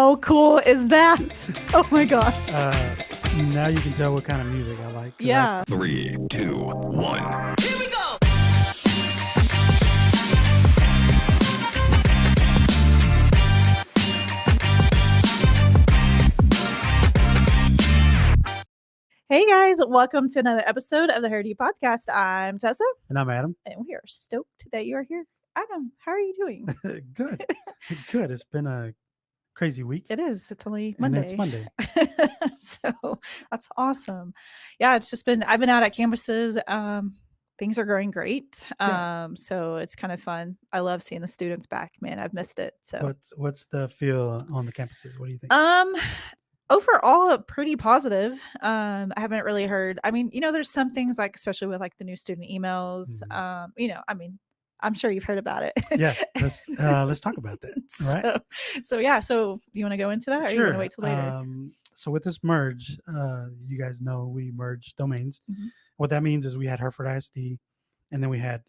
How cool is that? Oh my gosh. Now you can tell what kind of music I like. Yeah. 3, 2, 1. Here we go. Hey guys, welcome to another episode of the Herdy Podcast. I'm Tessa, And I'm Adam. and we are stoked that you are here. Adam, how are you doing? Good. Good. It's been a crazy week. It is. It's only And Monday. it's Monday. So that's awesome. Yeah, it's just been, I've been out at campuses. Things are going great. Yeah. So it's kind of fun. I love seeing the students back, man. I've missed it. So What's the feel on the campuses? What do you think? overall pretty positive. I haven't really heard, there's some things like, especially with like the new student emails, I'm sure you've heard about it. Yeah. Let's talk about that. Right. So you want to go into that, or you want to wait till later? So with this merge, you guys know we merged domains. Mhm. What that means is we had Hereford ISD, and then we had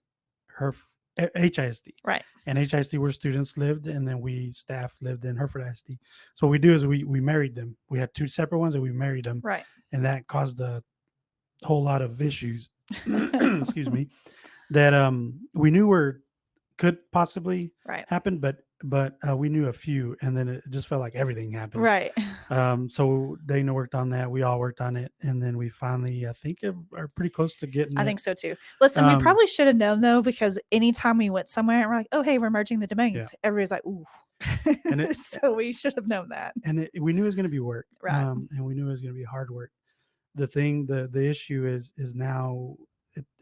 HISD. Right. And HISD where students lived, and then we staff lived in Hereford ISD. So what we do is we married them. We had two separate ones, and we married them. Right. And that caused a whole lot of issues. Excuse me. That we knew could possibly Right. happen, but we knew a few, and then it just felt like everything happened. Right. So Dana worked on that. We all worked on it, and then we finally, I think, are pretty close to getting. I think so too. Listen, we probably should have known though, because anytime we went somewhere and we're like, "Oh, hey, we're merging the domains," everybody's like, "Ooh," And so we should have known that. And we knew it was going to be work, Right. and we knew it was going to be hard work. The issue is now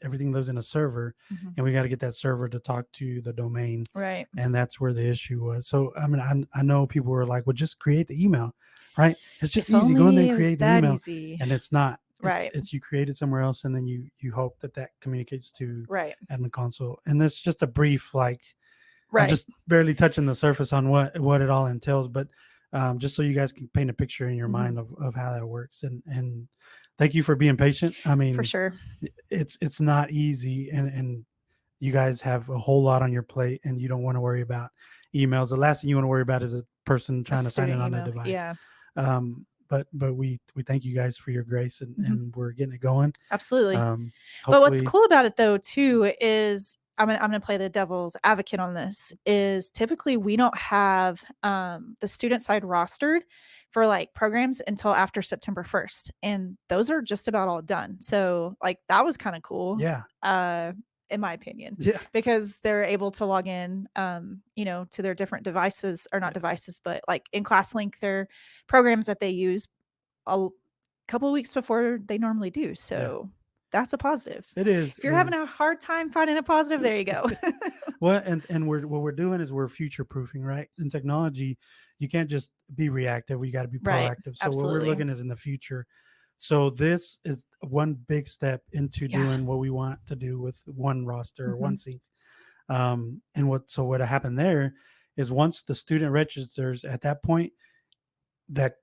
everything lives in a server, Mhm. and we got to get that server to talk to the domain. Right. And that's where the issue was. So, I mean, I know people were like, well, just create the email, right? It's just If easy. Go in only there it and was create the that email. easy. And it's not. Right. It's you create it somewhere else, and then you hope that communicates to Right. admin console. And that's just a brief, I'm Right. just barely touching the surface on what it all entails. But just so you guys can paint a picture in your Mhm. mind of how that works. And thank you for being patient. I mean, For sure. it's not easy, and you guys have a whole lot on your plate, and you don't want to worry about emails. The last thing you want to worry about is a person trying to sign in on a device. Yeah. But we thank you guys for your grace, and, Mhm. and we're getting it going. Absolutely. But what's Hopefully- cool about it though too is I'm gonna play the devil's advocate on this. Is typically we don't have the student side rostered for like programs until after September 1st, and those are just about all done. So like that was kind of cool. Yeah. In my opinion. Yeah. Because they're able to log in, to their different devices, or not devices, but like in ClassLink, their programs that they use a couple of weeks before they normally do. So that's a positive. It is. If you're having a hard time finding a positive, there you go. Well, and what we're doing is we're future proofing, right? In technology, you can't just be reactive. We got to be Right. proactive. So Absolutely. what we're looking is in the future. So this is one big step into Yeah. doing what we want to do with one roster or Mhm. one sync. And what happened there is once the student registers, at that point, that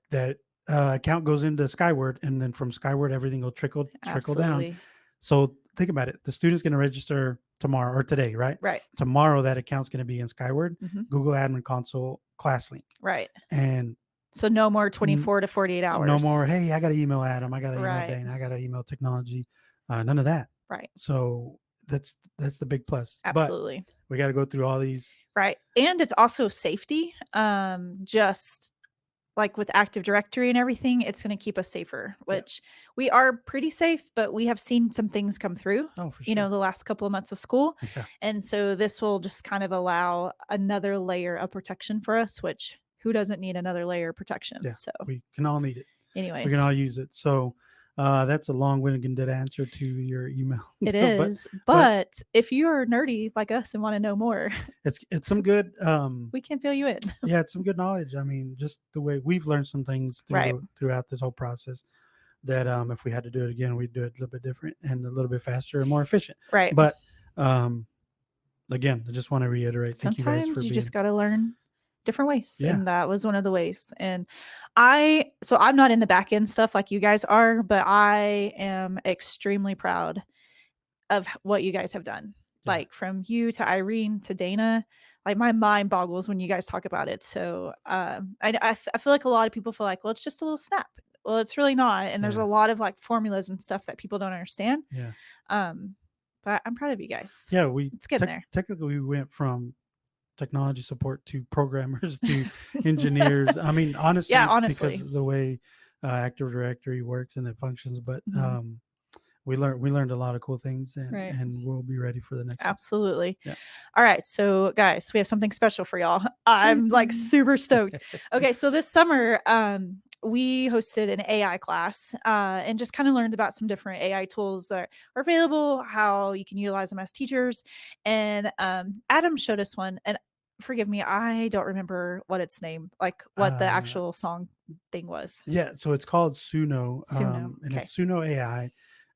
account goes into Skyward, and then from Skyward everything will trickle down. Absolutely. So think about it. The student's going to register tomorrow or today, right? Right. Tomorrow that account's going to be in Skyward, Mhm. Google Admin Console, ClassLink, Right. and So no more 24 to 48 hours. no more. Hey, I got to email Adam. I got to email Right. Dane. I got to email technology. None of that. Right. So that's the big plus. Absolutely. But we got to go through all these. Right. And it's also safety. Just like with Active Directory and everything, it's going to keep us safer, which we are pretty safe, but we have seen some things come through, Oh, for sure. the last couple of months of school. Yeah. And so this will just kind of allow another layer of protection for us, which who doesn't need another layer of protection? Yeah, So we can all need it. anyways, We can all use it. So that's a long-winded answer to your email. it is. But if you're nerdy like us and want to know more, it's some good. we can fill you in. Yeah, it's some good knowledge. I mean, just the way we've learned some things Right. throughout this whole process that if we had to do it again, we'd do it a little bit different and a little bit faster and more efficient. Right. But again, I just want to reiterate, thank you guys Sometimes for you being. just got to learn different ways. Yeah. And that was one of the ways. And I'm not in the back end stuff like you guys are, but I am extremely proud of what you guys have done. Yeah. Like from you to Irene to Dana, like my mind boggles when you guys talk about it. So I feel like a lot of people feel like, well, it's just a little snap. Well, it's really not. And there's Yeah. a lot of like formulas and stuff that people don't understand. Yeah. But I'm proud of you guys. Yeah, we It's getting there. technically we went from technology support to programmers to engineers. I mean, honestly, honestly. because of the way Active Directory works and it functions. But Mhm. we learned a lot of cool things, and Right. and we'll be ready for the next one. Absolutely. Yeah. All right. So, guys, we have something special for y'all. I'm like super stoked. Okay. So, this summer, we hosted an AI class and just kind of learned about some different AI tools that are available, how you can utilize them as teachers. And Adam showed us one. And forgive me, I don't remember what its name, like what the actual song thing was. Yeah, so it's called Suno, Suno, and okay. it's Suno AI.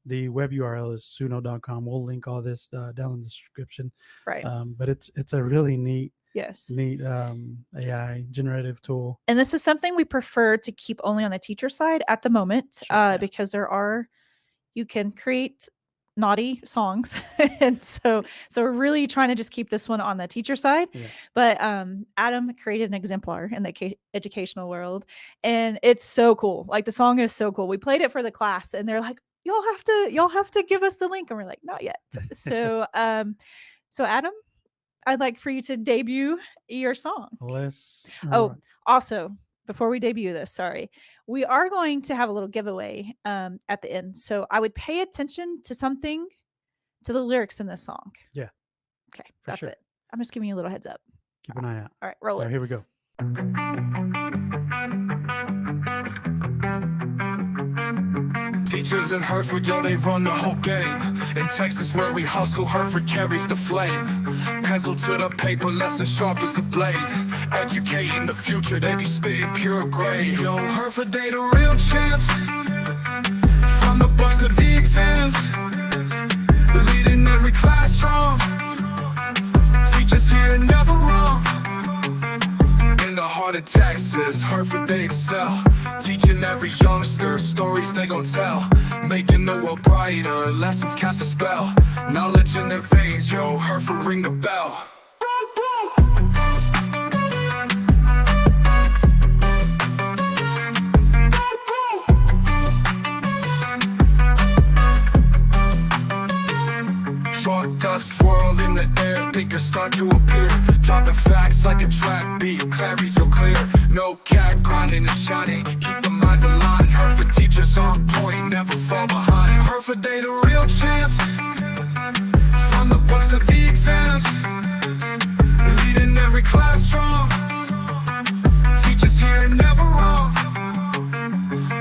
The web URL is suno.com. We'll link all this down in the description. Right. But it's a really neat Yes. AI generative tool. And this is something we prefer to keep only on the teacher side at the moment, Sure, yeah. because you can create naughty songs. And so we're really trying to just keep this one on the teacher side. Yeah. But Adam created an exemplar in the educational world, and it's so cool. Like the song is so cool. We played it for the class and they're like, y'all have to give us the link. And we're like, not yet. So so Adam, I'd like for you to debut your song. Also, before we debut this, sorry, we are going to have a little giveaway at the end. So I would pay attention to the lyrics in this song. Yeah. Okay, that's sure. it. I'm just giving you a little heads up. Keep an eye out. All right, roll All it. right, here we go. Teachers in Hereford, yo, they run the whole game. In Texas where we hustle, Hereford carries the flame. Pencil to the paper, lesson sharp as a blade. Educating the future, they be spitting pure grade. Yo, Hereford, they the real champs. From the books to the exams, leading every class strong. Teachers here never wrong. In the heart of Texas, Hereford, they excel. Teaching every youngster stories they gon' tell. Making the world brighter, lessons cast a spell. Knowledge in their veins, yo, Hereford, ring the bell. Chalk dust swirl in the air, thinkers start to appear. Dropping facts like a track beat, clarity so clear. No cap, grinding and shining, keep the minds aligned. Hereford teachers on point, never fall behind. Hereford, they the real champs. From the books to the exams, leading every class strong. Teachers here never wrong.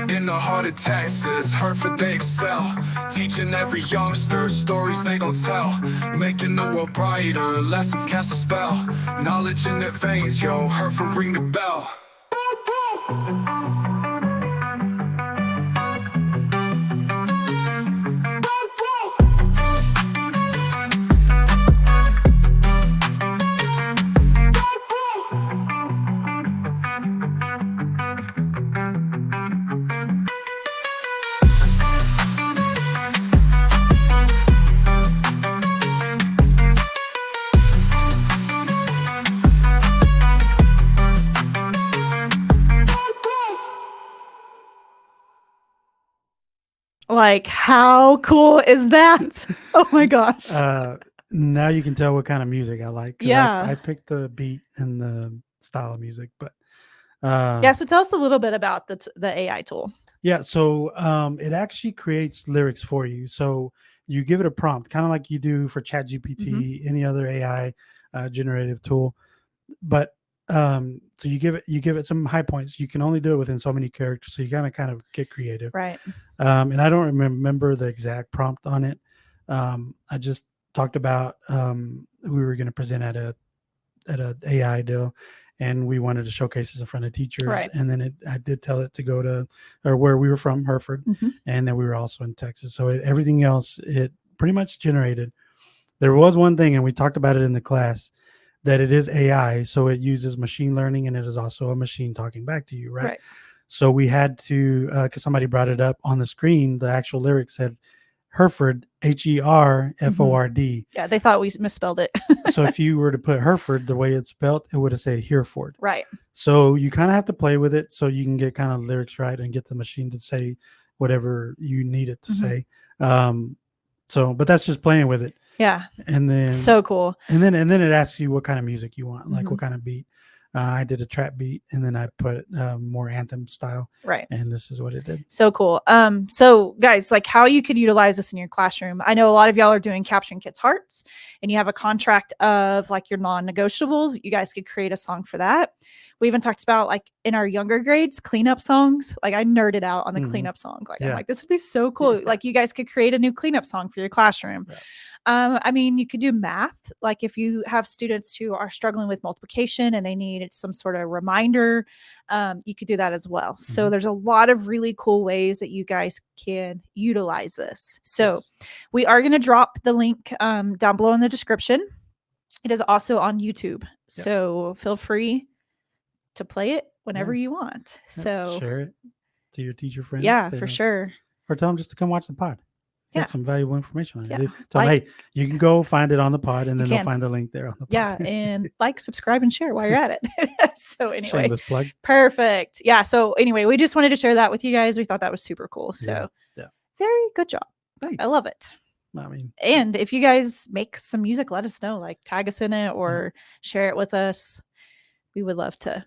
In the heart of Texas, Hereford, they excel. Teaching every youngster stories they gon' tell. Making the world brighter, lessons cast a spell. Knowledge in their veins, yo, Hereford, ring the bell. Like, how cool is that? Oh my gosh. Now you can tell what kind of music I like. 'Cause Yeah. I picked the beat and the style of music, but Yeah, so tell us a little bit about the AI tool. yeah, so it actually creates lyrics for you. So you give it a prompt, kind of like you do for ChatGPT, any other AI generative tool. But so you give it some high points. You can only do it within so many characters, so you gotta kind of get creative. Right. And I don't remember the exact prompt on it. I just talked about we were going to present at a AI deal, and we wanted to showcase this in front of teachers. Right. And then I did tell it to go to where we were from, Hereford, and then we were also in Texas. So everything else it pretty much generated. There was one thing, and we talked about it in the class, that it is AI, so it uses machine learning, and it is also a machine talking back to you, So we had to, because somebody brought it up on the screen, the actual lyrics said, Hereford, Herford. Yeah, they thought we misspelled it. So if you were to put Hereford the way it's spelled, it would have said Hereford. Right. So you kind of have to play with it so you can get kind of lyrics right and get the machine to say whatever you need it to say. But that's just playing with it. Yeah. And then So cool. And then it asks you what kind of music you want, like what kind of beat. I did a trap beat, and then I put more anthem style. Right. And this is what it did. So cool. So guys, like how you could utilize this in your classroom. I know a lot of y'all are doing Capturing Kids' Hearts, and you have a contract of like your non-negotiables. You guys could create a song for that. We even talked about like in our younger grades, cleanup songs. Like I nerded out on the cleanup song. Like I'm like, this would be so cool. Like you guys could create a new cleanup song for your classroom. Right. I mean, you could do math. Like if you have students who are struggling with multiplication and they need some sort of reminder, you could do that as well. So there's a lot of really cool ways that you guys can utilize this. So we are going to drop the link down below in the description. It is also on YouTube. So feel free to play it whenever you want. So share it to your teacher friends. Yeah, for sure. Or tell them just to come watch the pod. Get some valuable information on it. Yeah. Tell them, hey, you can go find it on the pod, and then they'll find the link there on the pod. Yeah, and like, subscribe, and share while you're at it. So anyway, shameless plug. Perfect. Yeah. So anyway, we just wanted to share that with you guys. We thought that was super cool. So very good job. Thanks. I love it. I mean, and if you guys make some music, let us know. Like tag us in it or share it with us. We would love to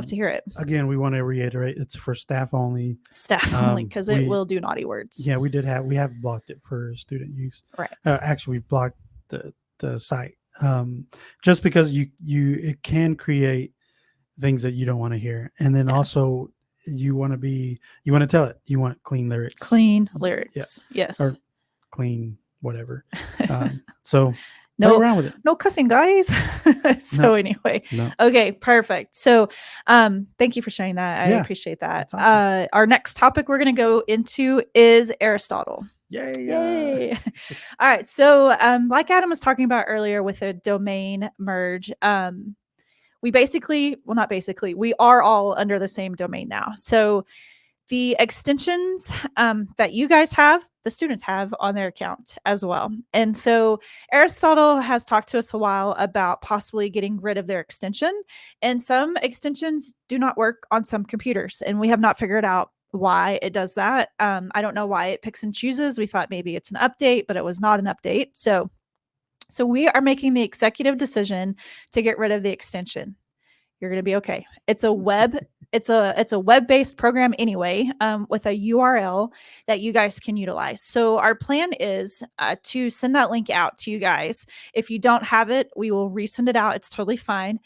hear it. Again, we want to reiterate, it's for staff only. Staff only, because it will do naughty words. Yeah, we have blocked it for student use. Right. Actually, we blocked the site just because it can create things that you don't want to hear, and then also you want to tell it you want clean lyrics. Clean lyrics. Yes. Or clean whatever. So. No, play around with it. No cussing, guys. Anyway, okay, perfect. So, thank you for sharing that. I appreciate that. Awesome. Our next topic we're going to go into is Aristotle. Yay! All right. So, like Adam was talking about earlier with the domain merge, we we are all under the same domain now. So, the extensions that you guys have, the students have on their account as well. And so Aristotle has talked to us a while about possibly getting rid of their extension. And some extensions do not work on some computers. And we have not figured out why it does that. I don't know why it picks and chooses. We thought maybe it's an update, but it was not an update. So we are making the executive decision to get rid of the extension. You're going to be okay. It's a web-based program anyway, with a URL that you guys can utilize. So our plan is to send that link out to you guys. If you don't have it, we will resend it out. It's totally fine.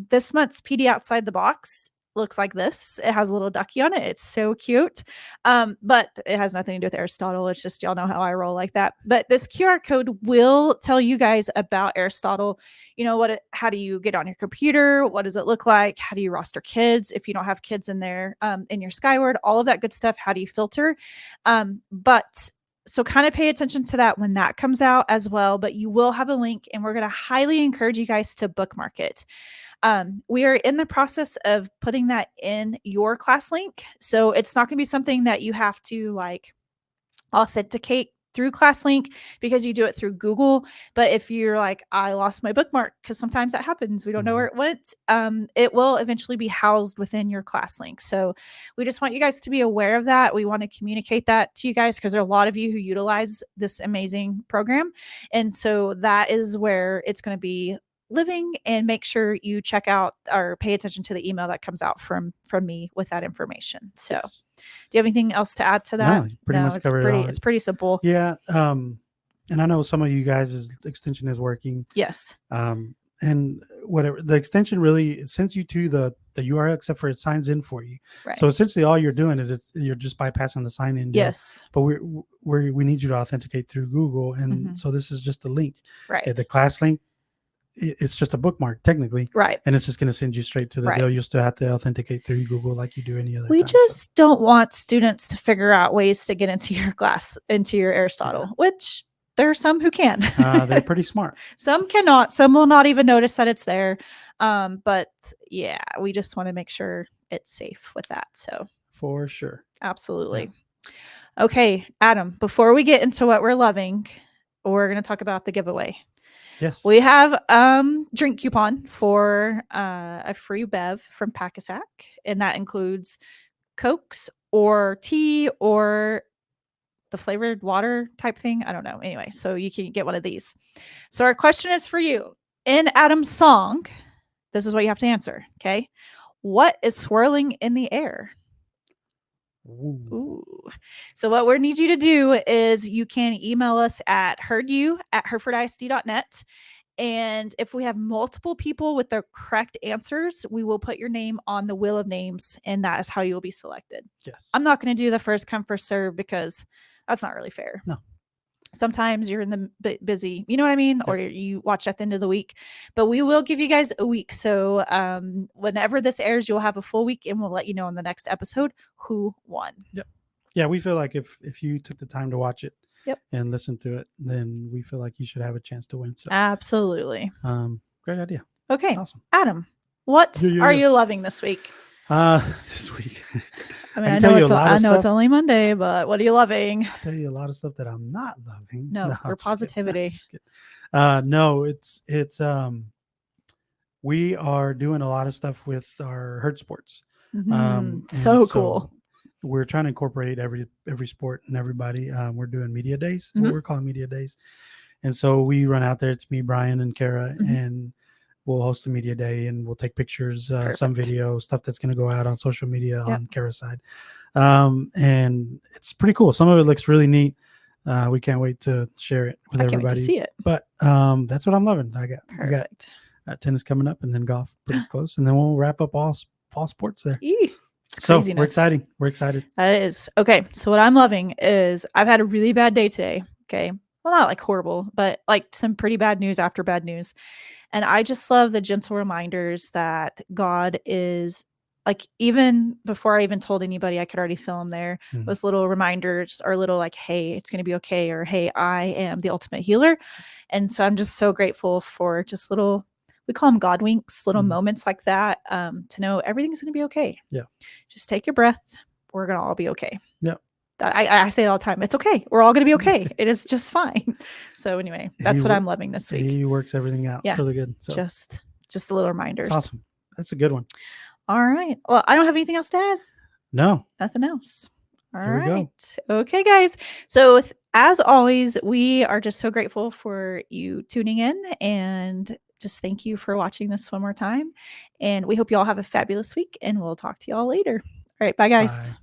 This month's PD Outside the Box looks like this. It has a little ducky on it. It's so cute. But it has nothing to do with Aristotle. It's just, y'all know how I roll like that. But this QR code will tell you guys about Aristotle. You know, how do you get on your computer? What does it look like? How do you roster kids? If you don't have kids in there, in your Skyward, all of that good stuff. How do you filter? So kind of pay attention to that when that comes out as well. But you will have a link, and we're going to highly encourage you guys to bookmark it. We are in the process of putting that in your class link. So it's not going to be something that you have to like authenticate through ClassLink because you do it through Google. But if you're like, I lost my bookmark, because sometimes that happens, we don't know where it went, it will eventually be housed within your ClassLink. So we just want you guys to be aware of that. We want to communicate that to you guys because there are a lot of you who utilize this amazing program. And so that is where it's going to be living, and make sure you check out or pay attention to the email that comes out from me with that information. So do you have anything else to add to that? No, pretty much covered it all. It's pretty simple. Yeah. And I know some of you guys' extension is working. Yes. And whatever the extension really sends you to the URL, except for it signs in for you. Right. So essentially all you're doing is you're just bypassing the sign in. Yes. But we need you to authenticate through Google. And so this is just a link. Right. The class link, it's just a bookmark technically, right? And it's just going to send you straight to the deal. You'll still have to authenticate through Google like you do any other we time, just don't want students to figure out ways to get into your class, into your Aristotle, which there are some who can. They're pretty smart. Some cannot. Some will not even notice that it's there. But yeah, we just want to make sure it's safe with that. So for sure. Absolutely. Okay, Adam, before we get into what we're loving, we're going to talk about the giveaway. Yes. We have drink coupon for a free bev from Packasack, and that includes Cokes or tea or the flavored water type thing. I don't know. Anyway, so you can get one of these. So our question is for you. In Adam's song, this is what you have to answer. Okay. What is swirling in the air? Ooh. Ooh. So what we need you to do is you can email us at herdyou@herefordisd.net. And if we have multiple people with the correct answers, we will put your name on the wheel of names, and that is how you will be selected. Yes. I'm not going to do the first come first serve because that's not really fair. No. Sometimes you're in the busy, you know what I mean, or you watch at the end of the week. But we will give you guys a week. So whenever this airs, you'll have a full week, and we'll let you know in the next episode who won. Yep. Yeah, we feel like if you took the time to watch it, Yep, and listen to it, then we feel like you should have a chance to win. So absolutely. Great idea. Okay, Awesome. Adam, what Yeah. are you loving this week? This week. I mean, can I tell know, you a lot of it's stuff. only Monday, but what are you loving? I'll tell you a lot of stuff that I'm not loving. No, I'm we're just kidding. positivity. Just kidding. No, it's we are doing a lot of stuff with our Hurt Sports. And So cool. We're trying to incorporate every sport and everybody. We're doing media days, Mhm. what we're calling media days. And so we run out there. It's me, Brian, and Kara, Mhm. and we'll host a media day, and we'll take pictures, some Perfect. video, stuff that's going to go out on social media Yep. on Kara's side. And it's pretty cool. Some of it looks really neat. We can't wait to share it with I can't wait everybody. to see it. But that's what I'm loving. We got Perfect. tennis coming up, and then golf pretty close, and then we'll wrap up all fall sports there. Eee, it's So craziness. we're excited. That is okay. So what I'm loving is I've had a really bad day today. Okay. Well, not like horrible, but like some pretty bad news after bad news. And I just love the gentle reminders that God is like, even before I even told anybody, I could already feel him there Mhm. with little reminders or little like, hey, it's going to be okay. Or, hey, I am the ultimate healer. And so I'm just so grateful for just little, we call them God winks, little Mhm. moments like that, to know everything's going to be okay. Yeah. Just take your breath. We're going to all be okay. Yep. I say it all the time. It's okay. We're all going to be okay. It is just fine. So anyway, that's He what wo- I'm loving this week. He works everything out Yeah. for the good. So Just the little reminders. it's awesome. That's a good one. All right. Well, I don't have anything else to add. No. Nothing else. All Here we go. right. Okay, guys. So as always, we are just so grateful for you tuning in, and just thank you for watching this one more time. And we hope you all have a fabulous week, and we'll talk to you all later. All right. Bye, guys. Bye.